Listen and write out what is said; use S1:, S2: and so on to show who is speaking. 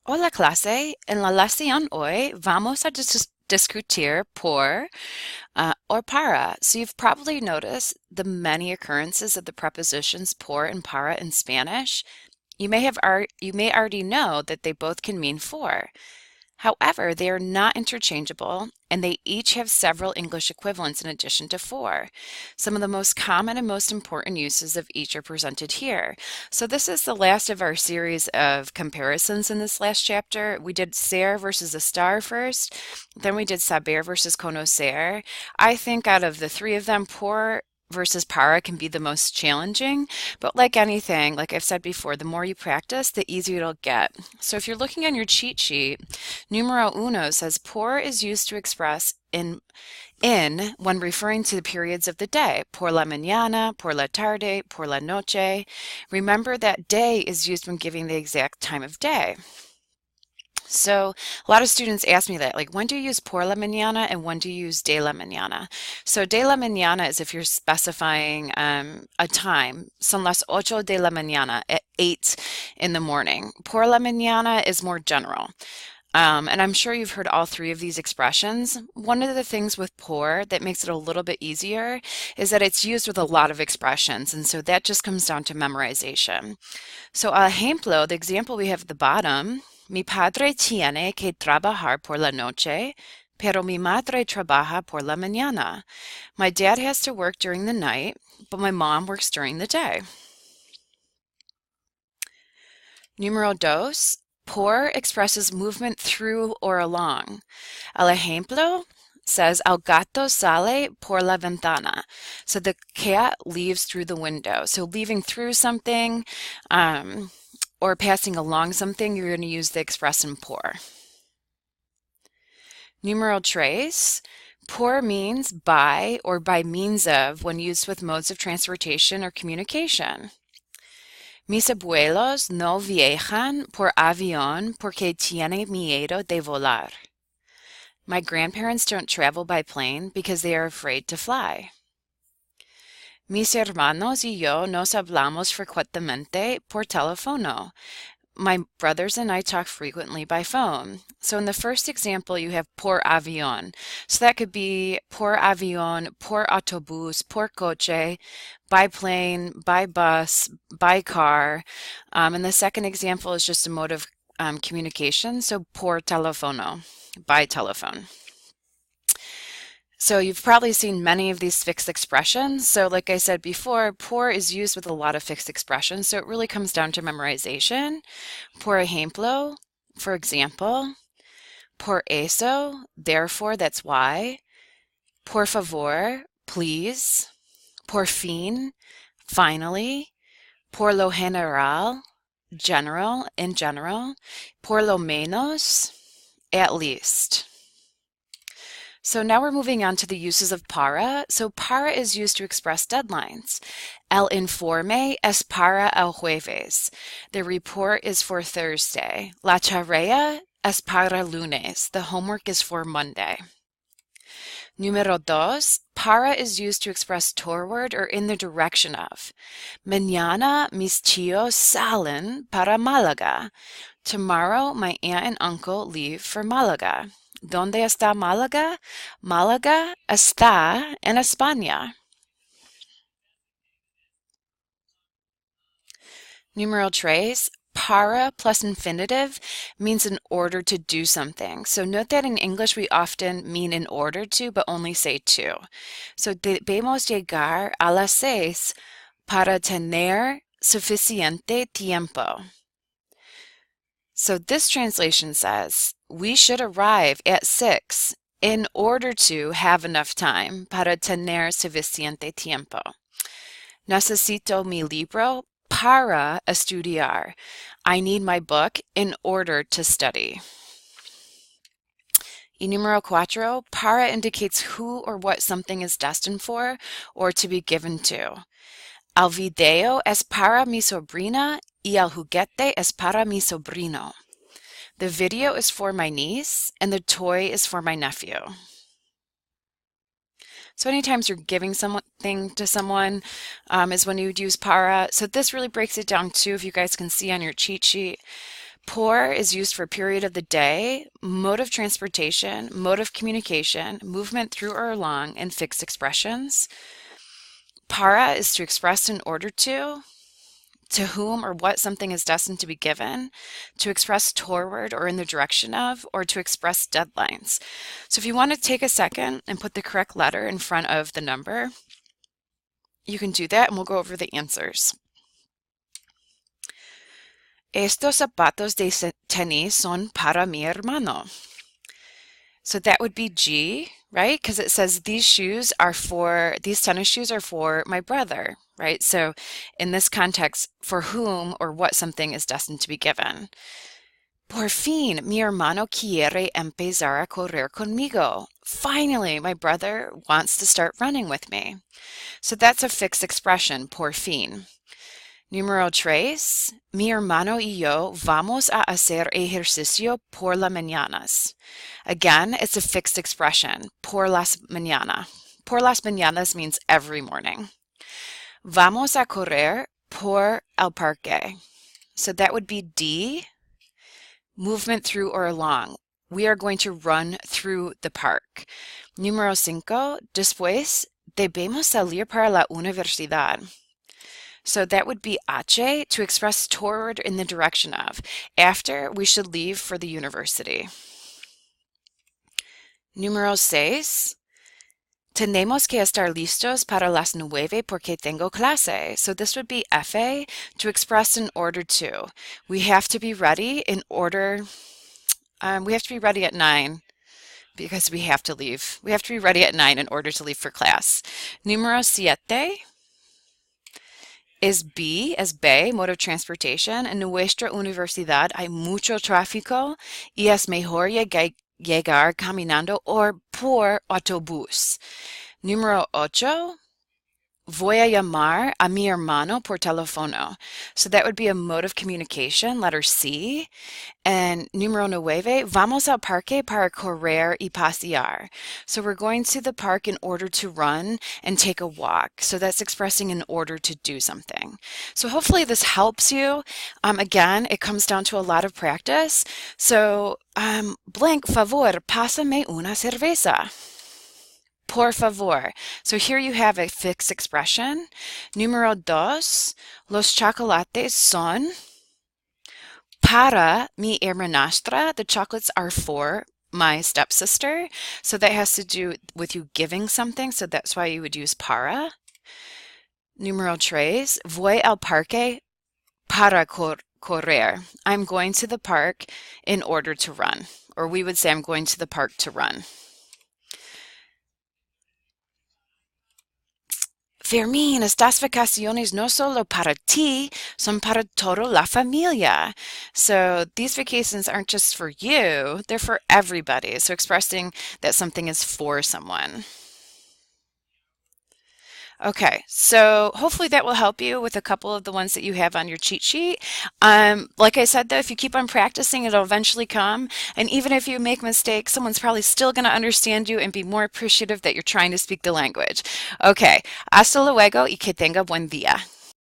S1: Hola clase, en la lección hoy vamos a discutir por or para. So you've probably noticed the many occurrences of the prepositions por and para in Spanish. You may already know that they both can mean for. However, they are not interchangeable, and they each have several English equivalents in addition to for. Some of the most common and most important uses of each are presented here. So this is the last of our series of comparisons in this last chapter. We did ser versus a star first, then we did saber versus conocer. I think out of the three of them, por versus para can be the most challenging, but like anything, like I've said before, the more you practice, the easier it'll get. So if you're looking on your cheat sheet, numero uno says por is used to express in when referring to the periods of the day. Por la mañana, por la tarde, por la noche. Remember that day is used when giving the exact time of day. So a lot of students ask me that, like, when do you use por la mañana and when do you use de la mañana? So de la mañana is if you're specifying a time. Son las ocho de la mañana, at 8 in the morning. Por la mañana is more general. And I'm sure you've heard all three of these expressions. One of the things with por that makes it a little bit easier is that it's used with a lot of expressions, and so that just comes down to memorization. So, ejemplo, the example we have at the bottom, mi padre tiene que trabajar por la noche, pero mi madre trabaja por la mañana. My dad has to work during the night, but my mom works during the day. Número dos, por expresses movement through or along. El ejemplo says, El gato sale por la ventana. So the cat leaves through the window. So leaving through something or passing along something, you're going to use the expression por. Numero tres, por means by or by means of when used with modes of transportation or communication. Mis abuelos no viajan por avión porque tienen miedo de volar. My grandparents don't travel by plane because they are afraid to fly. Mis hermanos y yo nos hablamos frecuentemente por teléfono. My brothers and I talk frequently by phone. So in the first example, you have por avión. So that could be por avión, por autobús, por coche, by plane, by bus, by car. And the second example is just a mode of communication. So por teléfono, by telephone. So you've probably seen many of these fixed expressions. So like I said before, por is used with a lot of fixed expressions. So it really comes down to memorization. Por ejemplo, for example. Por eso, therefore, that's why. Por favor, please. Por fin, finally. Por lo general, general, in general. Por lo menos, at least. So now we're moving on to the uses of para. So para is used to express deadlines. El informe es para el jueves. The report is for Thursday. La tarea es para lunes. The homework is for Monday. Número dos, para is used to express toward or in the direction of. Mañana mis tíos salen para Málaga. Tomorrow my aunt and uncle leave for Málaga. ¿Dónde está Málaga? Málaga está en España. Número tres, para plus infinitive means in order to do something. So note that in English we often mean in order to, but only say to. So debemos llegar a las 6 para tener suficiente tiempo. So this translation says, we should arrive at 6 in order to have enough time para tener suficiente tiempo. Necesito mi libro para estudiar. I need my book in order to study. Y número cuatro, para indicates who or what something is destined for or to be given to. El video es para mi sobrina y el juguete es para mi sobrino. The video is for my niece and the toy is for my nephew. So anytime you're giving something to someone is when you would use para. So this really breaks it down too, if you guys can see on your cheat sheet. Por is used for period of the day, mode of transportation, mode of communication, movement through or along, and fixed expressions. Para is to express in order to whom or what something is destined to be given, to express toward or in the direction of, or to express deadlines. So if you want to take a second and put the correct letter in front of the number, you can do that and we'll go over the answers. Estos zapatos de tenis son para mi hermano. So that would be G, right? Because it says these tennis shoes are for my brother, right? So in this context, for whom or what something is destined to be given. Por fin, mi hermano quiere empezar a correr conmigo. Finally, my brother wants to start running with me. So that's a fixed expression, por fin. Número 3, mi hermano y yo vamos a hacer ejercicio por las mañanas. Again, it's a fixed expression, por las mañana. Por las mañanas means every morning. Vamos a correr por el parque. So that would be D, movement through or along. We are going to run through the park. Número 5, después debemos salir para la universidad. So that would be H, to express toward in the direction of. After, we should leave for the university. Número 6. Tenemos que estar listos para las 9 porque tengo clase. So this would be F, to express in order to. We have to be ready in order, we have to be ready at 9 because we have to leave. We have to be ready at 9 in order to leave for class. Número 7. Is B as bay, mode of transportation. En nuestra universidad hay mucho tráfico y es mejor llegar caminando o por autobús. Número 8. Voy a llamar a mi hermano por teléfono. So that would be a mode of communication, letter C. And número 9, vamos al parque para correr y pasear. So we're going to the park in order to run and take a walk. So that's expressing in order to do something. So hopefully this helps you. Again, it comes down to a lot of practice. So, blank favor, pásame una cerveza. Por favor. So here you have a fixed expression. Número 2, los chocolates son para mi hermanastra. The chocolates are for my stepsister. So that has to do with you giving something. So that's why you would use para. Número 3, voy al parque para correr. I'm going to the park in order to run. Or we would say I'm going to the park to run. Fermín, estas vacaciones no solo para ti, son para toda la familia. So these vacations aren't just for you, they're for everybody. So expressing that something is for someone. Okay, so hopefully that will help you with a couple of the ones that you have on your cheat sheet. Like I said, though, if you keep on practicing, it'll eventually come. And even if you make mistakes, someone's probably still going to understand you and be more appreciative that you're trying to speak the language. Okay, hasta luego y que tenga buen día.